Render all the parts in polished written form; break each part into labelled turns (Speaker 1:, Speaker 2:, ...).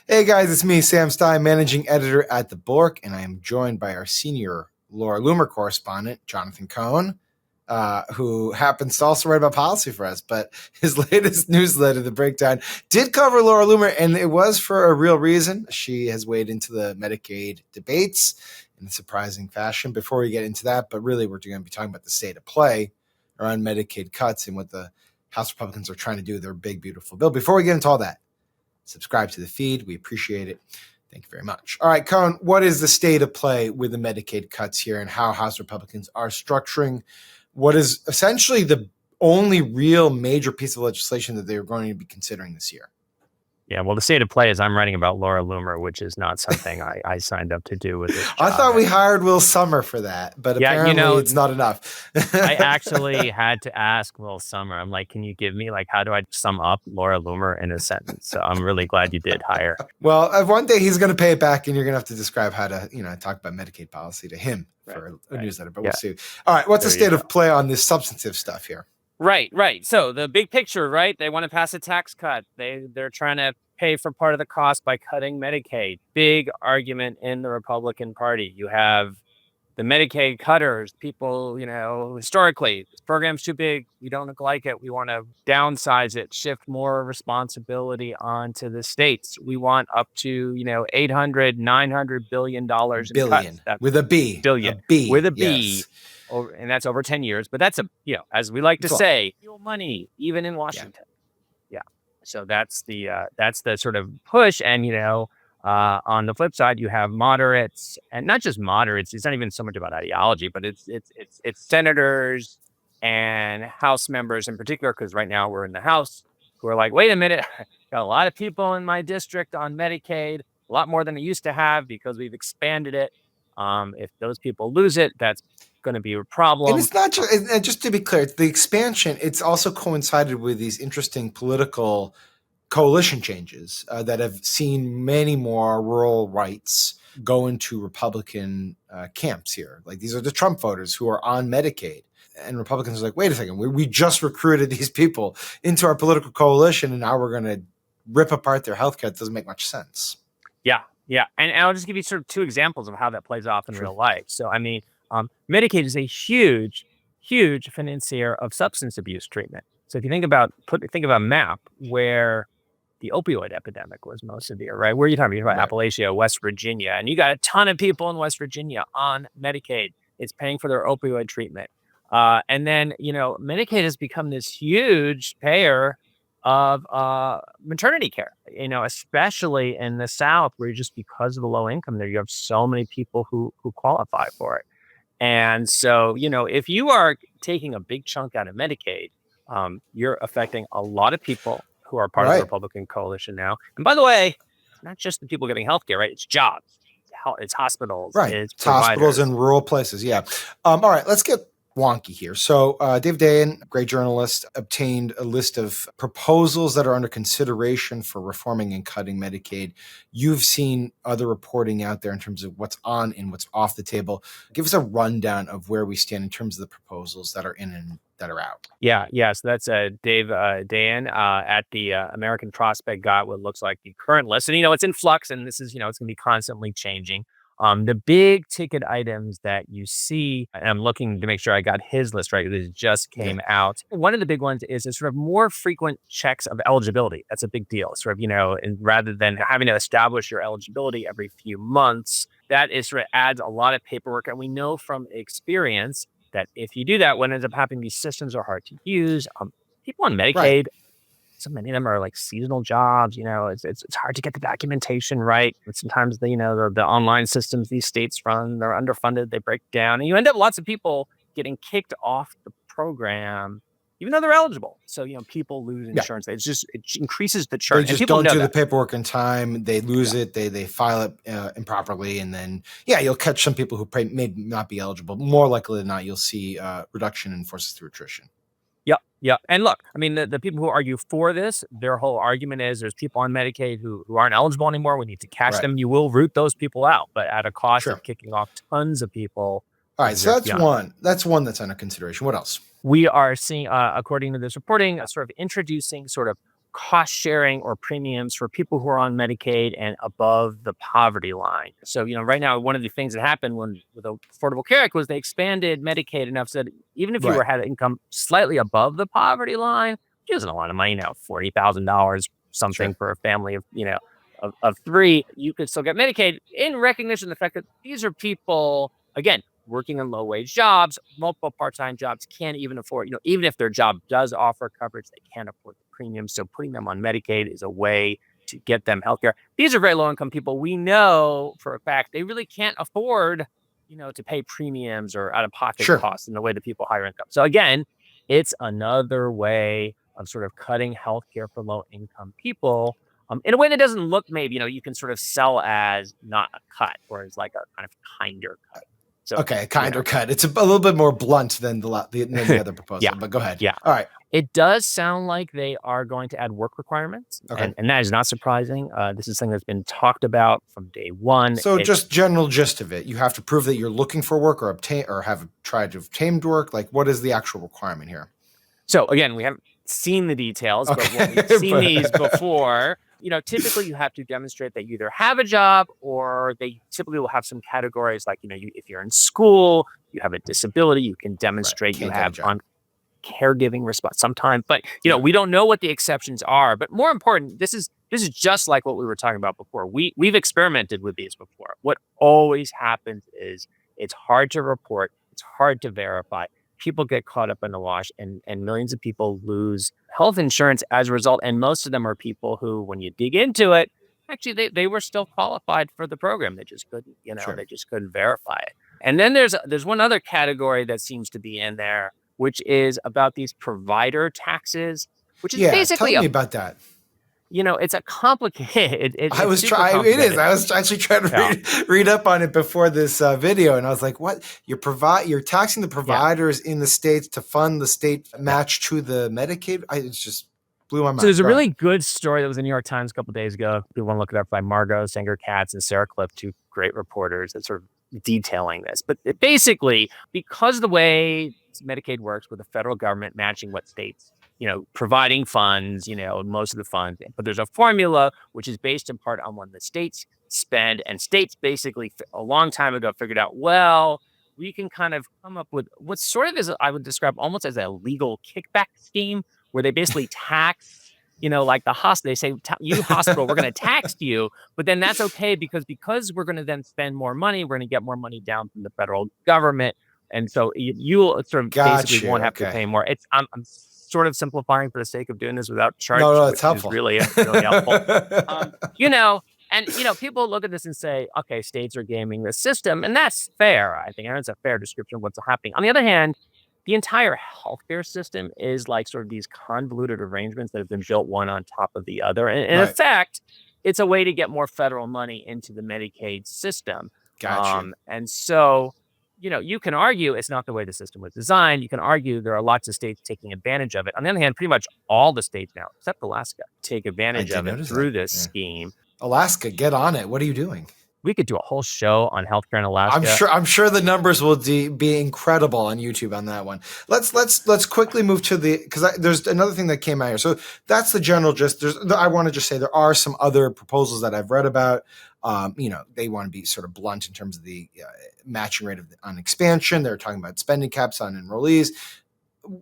Speaker 1: Hey guys, it's me, Sam Stein, managing editor at the Bulwark, and I am joined by our senior Laura Loomer correspondent, Jonathan Cohn, who happens to also write about policy for us. But his latest newsletter, The Breakdown, did cover Laura Loomer, and it was for a real reason. She has weighed into the Medicaid debates in a surprising fashion. Before we get into that, but really we're going to be talking about the state of play around Medicaid cuts and what the House Republicans are trying to do with their big, beautiful bill. Before we get into all that, subscribe to the feed. We appreciate it. Thank you very much. All right, Cohn, what is the state of play with the Medicaid cuts here and how House Republicans are structuring what is essentially the only real major piece of legislation that they're going to be considering this year?
Speaker 2: Yeah, well, the state of play is I'm writing about Laura Loomer, which is not something I signed up to do with this job.
Speaker 1: I thought we hired Will Sommer for that, but apparently it's not enough.
Speaker 2: I actually had to ask Will Sommer. I'm like, can you give me, how do I sum up Laura Loomer in a sentence? So I'm really glad you did hire.
Speaker 1: Well, one day he's going to pay it back, and you're going to have to describe how to, talk about Medicaid policy to him for a newsletter, but we'll see. All right, what's the state of play on this substantive stuff here?
Speaker 2: Right. So the big picture, right? They want to pass a tax cut. They're trying to pay for part of the cost by cutting Medicaid. Big argument in the Republican Party. You have the Medicaid cutters, people, historically, this program's too big. We don't like it. We want to downsize it, shift more responsibility onto the states. We want up to, $800, $900 billion.
Speaker 1: Billion. With a B.
Speaker 2: Billion.
Speaker 1: A B.
Speaker 2: With a B.
Speaker 1: Yes.
Speaker 2: And that's over 10 years. But that's as we like to say, real money, even in Washington. Yeah. So that's the sort of push. And, on the flip side, you have moderates, and not just moderates. It's not even so much about ideology, but it's senators and House members in particular, because right now we're in the House, who are like, wait a minute, got a lot of people in my district on Medicaid, a lot more than it used to have because we've expanded it. If those people lose it, that's going to be a problem.
Speaker 1: And it's not just to be clear, it's the expansion. It's also coincided with these interesting political coalition changes that have seen many more rural rights go into Republican camps here. Like, these are the Trump voters who are on Medicaid. And Republicans are like, wait a second, we just recruited these people into our political coalition, and now we're going to rip apart their health care. It doesn't make much sense.
Speaker 2: Yeah. And I'll just give you sort of two examples of how that plays off in real life. So, Medicaid is a huge, huge financier of substance abuse treatment. So if you think about a map where the opioid epidemic was most severe, right? Where are you talking about? Right. Appalachia, West Virginia, and you got a ton of people in West Virginia on Medicaid. It's paying for their opioid treatment. And then, Medicaid has become this huge payer of maternity care, especially in the South, where just because of the low income there, you have so many people who qualify for it. And so, if you are taking a big chunk out of Medicaid, you're affecting a lot of people who are part of the Republican coalition now. And by the way, it's not just the people getting healthcare, right? It's jobs, it's hospitals,
Speaker 1: it's hospitals in rural places. Yeah. All right, let's get wonky here. So Dave Dayen, great journalist, obtained a list of proposals that are under consideration for reforming and cutting Medicaid. You've seen other reporting out there in terms of what's on and what's off the table. Give us a rundown of where we stand in terms of the proposals that are in and that are out.
Speaker 2: Yeah. So that's Dave Dayen at the American Prospect got what looks like the current list. And, it's in flux, and this is, it's going to be constantly changing. The big ticket items that you see, and I'm looking to make sure I got his list right, this just came out. One of the big ones is sort of more frequent checks of eligibility. That's a big deal. Sort of, and rather than having to establish your eligibility every few months, that is sort of adds a lot of paperwork. And we know from experience that if you do that, what ends up happening, these systems are hard to use. People on Medicaid, so many of them are like seasonal jobs. It's hard to get the documentation right. But sometimes the online systems these states run, they're underfunded, they break down, and you end up lots of people getting kicked off the program, even though they're eligible. So people lose insurance. It increases the churn.
Speaker 1: They just don't do the paperwork in time. They lose it. They file it improperly, and then you'll catch some people who may not be eligible. More likely than not, you'll see reduction in forces through attrition.
Speaker 2: Yeah. And look, the people who argue for this, their whole argument is there's people on Medicaid who aren't eligible anymore. We need to catch them. You will root those people out, but at a cost of kicking off tons of people.
Speaker 1: All right. So that's one. That's one that's under consideration. What else?
Speaker 2: We are seeing, according to this reporting, sort of introducing sort of cost sharing or premiums for people who are on Medicaid and above the poverty line. So, right now, one of the things that happened with the Affordable Care Act was they expanded Medicaid enough so that even if you
Speaker 1: Right.
Speaker 2: had an income slightly above the poverty line, which isn't a lot of money now, $40,000 something
Speaker 1: Sure.
Speaker 2: for a family of three, you could still get Medicaid in recognition of the fact that these are people, again, working in low wage jobs, multiple part-time jobs, can't even afford, even if their job does offer coverage, they can't afford the premium. So putting them on Medicaid is a way to get them healthcare. These are very low income people. We know for a fact they really can't afford, to pay premiums or out of pocket
Speaker 1: Sure.
Speaker 2: costs in the way that people higher income. So again, it's another way of sort of cutting healthcare for low income people. In a way that doesn't look, maybe, you can sort of sell as not a cut or as like a kind of kinder cut. So,
Speaker 1: Okay, kinder cut. It's a little bit more blunt than the other proposal,
Speaker 2: yeah,
Speaker 1: but go ahead.
Speaker 2: yeah.
Speaker 1: All right.
Speaker 2: It does sound like they are going to add work requirements,
Speaker 1: Okay.
Speaker 2: and that is not surprising. This is something that's been talked about from day one.
Speaker 1: So just general gist of it, you have to prove that you're looking for work or obtain or have tried to obtain work. Like, what is the actual requirement here?
Speaker 2: So again, we haven't seen the details, but when
Speaker 1: Okay.
Speaker 2: we've seen these before, typically you have to demonstrate that you either have a job or they typically will have some categories like, if you're in school, you have a disability, you can demonstrate you
Speaker 1: Can't get a
Speaker 2: have
Speaker 1: job.
Speaker 2: caregiving response sometimes, but
Speaker 1: Yeah.
Speaker 2: we don't know what the exceptions are. But more important, this is just like what we were talking about before. We've experimented with these before. What always happens is it's hard to report, it's hard to verify. People get caught up in the wash, and millions of people lose health insurance as a result. And most of them are people who, when you dig into it, actually they were still qualified for the program. They just couldn't,
Speaker 1: Sure.
Speaker 2: they just couldn't verify it. And then there's one other category that seems to be in there, which is about these provider taxes, which is
Speaker 1: Yeah, tell
Speaker 2: basically
Speaker 1: me about that.
Speaker 2: it's a complicated,
Speaker 1: I
Speaker 2: it's
Speaker 1: was
Speaker 2: super
Speaker 1: trying. It is.
Speaker 2: complicated.
Speaker 1: I was actually trying to
Speaker 2: Yeah.
Speaker 1: read up on it before this video, and I was like, "What? You're taxing the providers in the states to fund the state match to the Medicaid?" It just blew my mind.
Speaker 2: So there's a
Speaker 1: Go ahead.
Speaker 2: really good story that was in the New York Times a couple days ago. If you want to look it up, by Margot Sanger-Katz and Sarah Cliff, two great reporters that sort of detailing this. But basically, because the way Medicaid works with the federal government matching what states, providing funds, most of the funds, but there's a formula which is based in part on when the states spend, and states basically a long time ago figured out, well, we can kind of come up with what sort of is, I would describe almost as a legal kickback scheme, where they basically tax, like the hospital. They say, you hospital, we're going to tax you, but then that's okay because we're going to then spend more money, we're going to get more money down from the federal government. And so you'll sort of
Speaker 1: Got
Speaker 2: basically
Speaker 1: you.
Speaker 2: won't have to
Speaker 1: Okay.
Speaker 2: pay more. I'm sort of simplifying for the sake of doing this without charts,
Speaker 1: No,
Speaker 2: which
Speaker 1: it's
Speaker 2: is
Speaker 1: helpful.
Speaker 2: really, really helpful. And people look at this and say, okay, states are gaming the system, and that's fair. I think that's a fair description of what's happening. On the other hand, the entire healthcare system is like sort of these convoluted arrangements that have been built one on top of the other. And in
Speaker 1: Right.
Speaker 2: effect, it's a way to get more federal money into the Medicaid system.
Speaker 1: Got you.
Speaker 2: And so, you can argue it's not the way the system was designed. You can argue there are lots of states taking advantage of it. On the other hand, pretty much all the states now, except Alaska, take advantage
Speaker 1: did
Speaker 2: of it
Speaker 1: notice
Speaker 2: through
Speaker 1: that.
Speaker 2: this
Speaker 1: Yeah.
Speaker 2: scheme.
Speaker 1: Alaska, get on it. What are you doing?
Speaker 2: We could do a whole show on healthcare in Alaska.
Speaker 1: I'm sure the numbers will be incredible on YouTube on that one. Let's quickly move to because there's another thing that came out here. So that's the general gist. I want to just say there are some other proposals that I've read about. They want to be sort of blunt in terms of the matching rate on expansion. They're talking about spending caps on enrollees.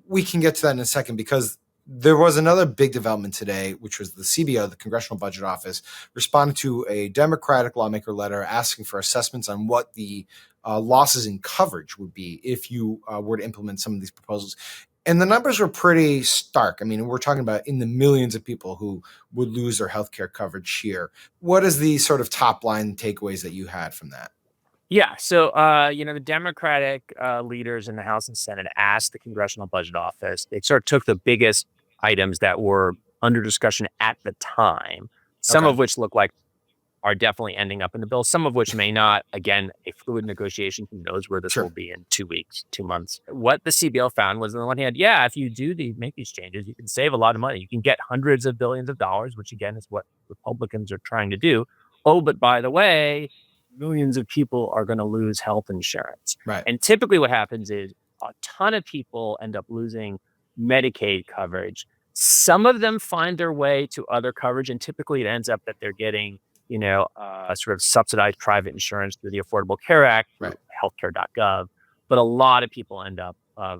Speaker 1: We can get to that in a second because there was another big development today, which was the CBO, the Congressional Budget Office, responded to a Democratic lawmaker letter asking for assessments on what the losses in coverage would be if you were to implement some of these proposals. And the numbers were pretty stark. I mean, we're talking about in the millions of people who would lose their healthcare coverage here. What is the sort of top line takeaways that you had from that?
Speaker 2: Yeah. So, the Democratic leaders in the House and Senate asked the Congressional Budget Office. They sort of took the biggest items that were under discussion at the time, some of which look like are definitely ending up in the bill, some of which may not. Again, a fluid negotiation. Who knows where this will be in 2 weeks, 2 months. What the CBO found was, on the one hand, yeah, if you make these changes, you can save a lot of money. You can get hundreds of billions of dollars, which again is what Republicans are trying to do. Oh, but by the way, millions of people are going to lose health insurance.
Speaker 1: Right.
Speaker 2: And typically what happens is a ton of people end up losing Medicaid coverage. Some of them find their way to other coverage, and typically it ends up that they're getting, sort of subsidized private insurance through the Affordable Care Act, through
Speaker 1: Right.
Speaker 2: healthcare.gov. But a lot of people end up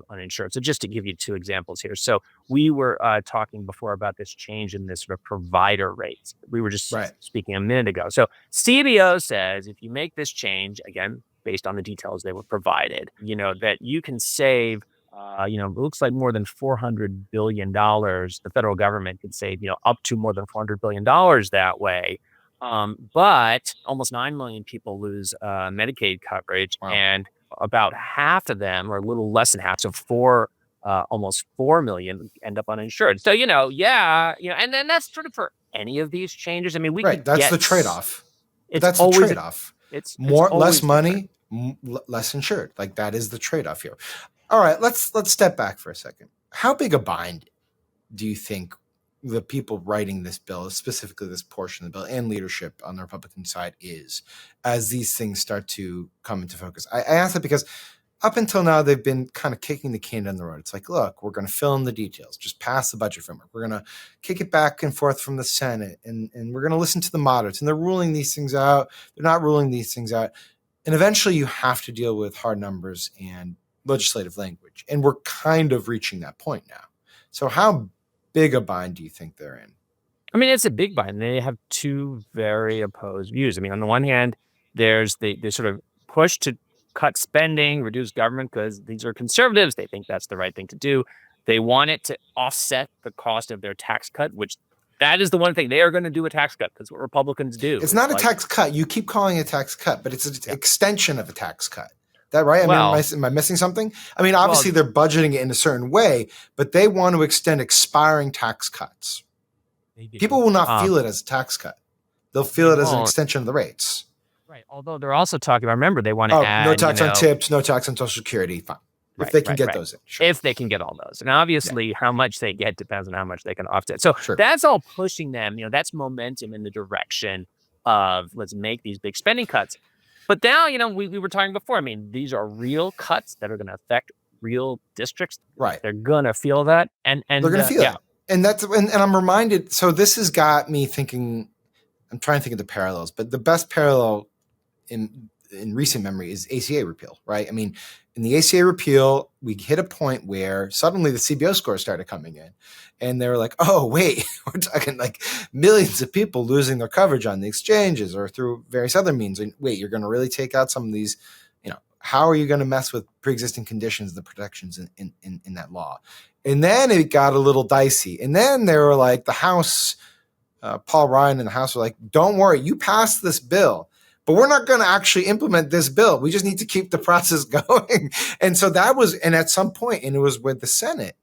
Speaker 2: uninsured. So just to give you two examples here. So we were talking before about this change in this sort of provider rates. We were just
Speaker 1: Right.
Speaker 2: speaking a minute ago. So CBO says if you make this change, again, based on the details they were provided, that you can save it looks like more than $400 billion. The federal government could save, up to more than $400 billion that way. But almost 9 million people lose Medicaid coverage,
Speaker 1: Wow.
Speaker 2: and about half of them, or a little less than half, so almost 4 million end up uninsured. So, and then that's sort of for any of these changes. I mean, we
Speaker 1: Right.
Speaker 2: could
Speaker 1: That's
Speaker 2: get
Speaker 1: the trade-off. But
Speaker 2: it's
Speaker 1: that's the
Speaker 2: always
Speaker 1: trade-off.
Speaker 2: it's
Speaker 1: More, less
Speaker 2: always different.
Speaker 1: money, less insured. Like that is the trade-off here. All right, let's step back for a second. How big a bind do you think the people writing this bill, specifically this portion of the bill, and leadership on the Republican side is, as these things start to come into focus? I ask that because up until now, they've been kind of kicking the can down the road. It's like, look, we're going to fill in the details, just pass the budget framework. We're going to kick it back and forth from the Senate, and we're going to listen to the moderates. And they're ruling these things out. They're not ruling these things out. And eventually you have to deal with hard numbers and legislative language. And we're kind of reaching that point now. So how big a bind do you think they're in?
Speaker 2: I mean, it's a big bind. They have two very opposed views. I mean, on the one hand, there's the sort of push to cut spending, reduce government, because these are conservatives. They think that's the right thing to do. They want it to offset the cost of their tax cut, which that is the one thing they are going to do, a tax cut. That's what Republicans do.
Speaker 1: It's not a tax cut. You keep calling it a tax cut, but it's an extension of a tax cut. That right? Am I missing something? I mean, obviously they're budgeting it in a certain way, but they want to extend expiring tax cuts. People will not feel it as a tax cut. They'll feel it as an extension of the rates.
Speaker 2: Right. Although they're also talking about, remember, they want to add
Speaker 1: no tax on tips, no tax on Social Security. Fine. If they can get those in. Sure.
Speaker 2: If they can get all those. And obviously how much they get depends on how much they can offset. So that's all pushing them. That's momentum in the direction of let's make these big spending cuts. But now, we were talking before. I mean, these are real cuts that are going to affect real districts.
Speaker 1: Right.
Speaker 2: They're going to feel that. And
Speaker 1: they're going to feel it. And and I'm reminded. So this has got me thinking. I'm trying to think of the parallels, but the best parallel in recent memory is ACA repeal, right? I mean, in the ACA repeal, we hit a point where suddenly the CBO scores started coming in, and they were like, "Oh, wait, we're talking like millions of people losing their coverage on the exchanges or through various other means." And wait, you're going to really take out some of these? How are you going to mess with pre-existing conditions, the protections in that law? And then it got a little dicey. And then they were like, the House, Paul Ryan and the House were like, "Don't worry, you passed this bill, but we're not going to actually implement this bill. We just need to keep the process going." And so that was, and at some point, and it was with the Senate,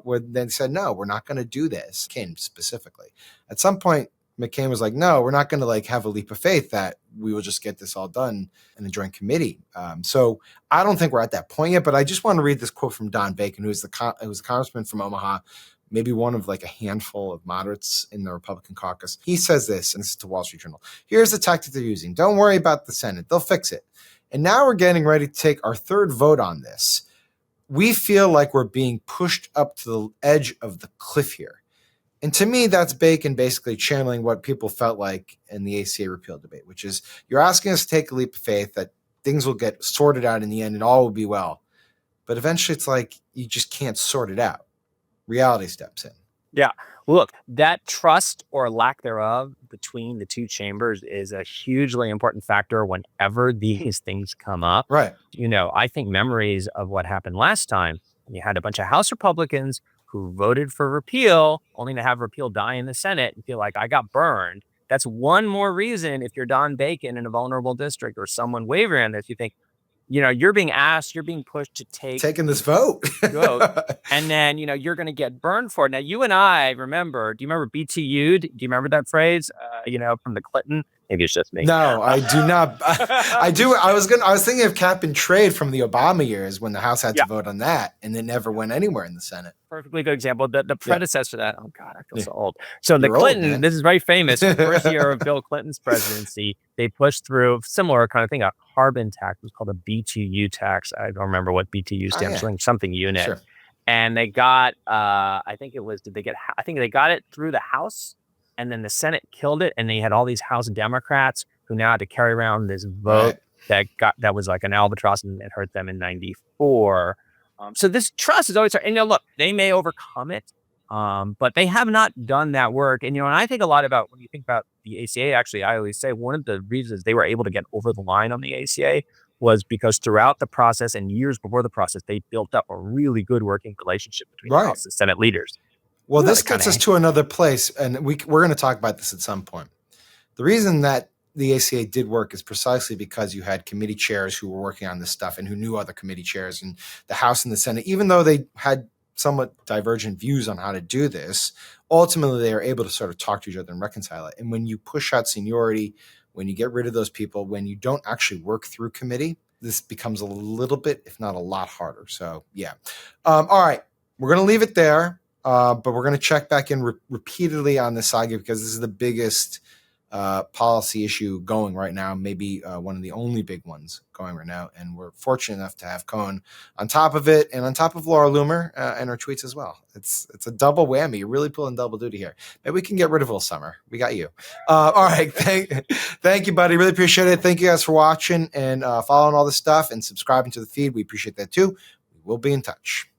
Speaker 1: where they said, "No, we're not going to do this." McCain specifically. At some point, McCain was like, "No, we're not going to have a leap of faith that we will just get this all done in a joint committee." So I don't think we're at that point yet, but I just want to read this quote from Don Bacon, who was a congressman from Omaha, maybe one of a handful of moderates in the Republican caucus. He says this, and this is to Wall Street Journal. "Here's the tactic they're using. Don't worry about the Senate. They'll fix it. And now we're getting ready to take our third vote on this. We feel like we're being pushed up to the edge of the cliff here." And to me, that's Bacon basically channeling what people felt like in the ACA repeal debate, which is you're asking us to take a leap of faith that things will get sorted out in the end and all will be well. But eventually it's like you just can't sort it out. Reality steps in.
Speaker 2: Yeah. Look, that trust or lack thereof between the two chambers is a hugely important factor whenever these things come up.
Speaker 1: Right.
Speaker 2: I think memories of what happened last time, you had a bunch of House Republicans who voted for repeal, only to have repeal die in the Senate and feel like I got burned. That's one more reason, if you're Don Bacon in a vulnerable district or someone wavering on this, you think, you're being pushed to
Speaker 1: taking this vote.
Speaker 2: And then, you're going to get burned for it. Now, you and I remember, do you remember BTU? Do you remember that phrase, from the Clinton? Maybe it's just me.
Speaker 1: No, I do not. I do. I was thinking of cap and trade from the Obama years when the House had to vote on that and it never went anywhere in the Senate.
Speaker 2: Perfectly good example. The predecessor to that. Oh God, I feel so old. So the Clinton, this is very famous. The first year of Bill Clinton's presidency, they pushed through a similar kind of thing, a carbon tax. It was called a BTU tax. I don't remember what BTU stands for, something unit. Sure. and they got I think it was I think they got it through the House, and then the Senate killed it, and they had all these House Democrats who now had to carry around this vote that was like an albatross, and it hurt them in '94. So this trust is always, and look, they may overcome it, but they have not done that work. And and I think a lot about when you think about the ACA. Actually, I always say one of the reasons they were able to get over the line on the ACA was because throughout the process and years before the process, they built up a really good working relationship between the House and Senate leaders.
Speaker 1: Well, this gets us to another place, and we're going to talk about this at some point. The reason that the ACA did work is precisely because you had committee chairs who were working on this stuff and who knew other committee chairs, and the House and the Senate, even though they had somewhat divergent views on how to do this, ultimately they are able to sort of talk to each other and reconcile it. And when you push out seniority, when you get rid of those people, when you don't actually work through committee, this becomes a little bit, if not a lot harder. So yeah. All right. We're going to leave it there, but we're going to check back in repeatedly on this saga because this is the biggest policy issue going right now, maybe one of the only big ones going right now. And we're fortunate enough to have Cohn on top of it and on top of Laura Loomer and her tweets as well. It's a double whammy. You're really pulling double duty here. Maybe we can get rid of Will Summer. We got you. All right. Thank you, buddy. Really appreciate it. Thank you guys for watching and following all this stuff and subscribing to the feed. We appreciate that too. We will be in touch.